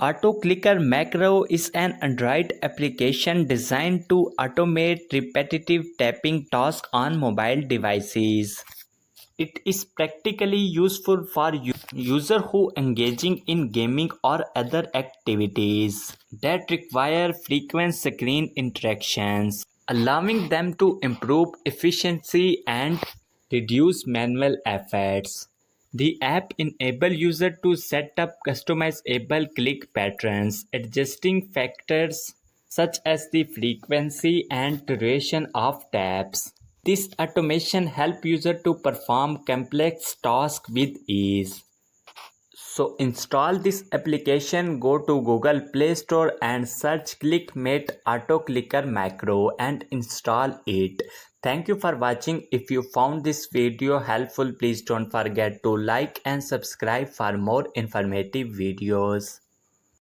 AutoClicker macro is an Android application designed to automate repetitive tapping tasks on mobile devices. It is practically useful for users who engaging in gaming or other activities that require frequent screen interactions, allowing them to improve efficiency and reduce manual efforts. The app enables users to set up customizable click patterns, adjusting factors such as the frequency and duration of taps. This automation helps users to perform complex tasks with ease. So install this application, go to Google Play Store and search ClickMate AutoClicker macro and install it. Thank you for watching. If you found this video helpful, please don't forget to like and subscribe for more informative videos.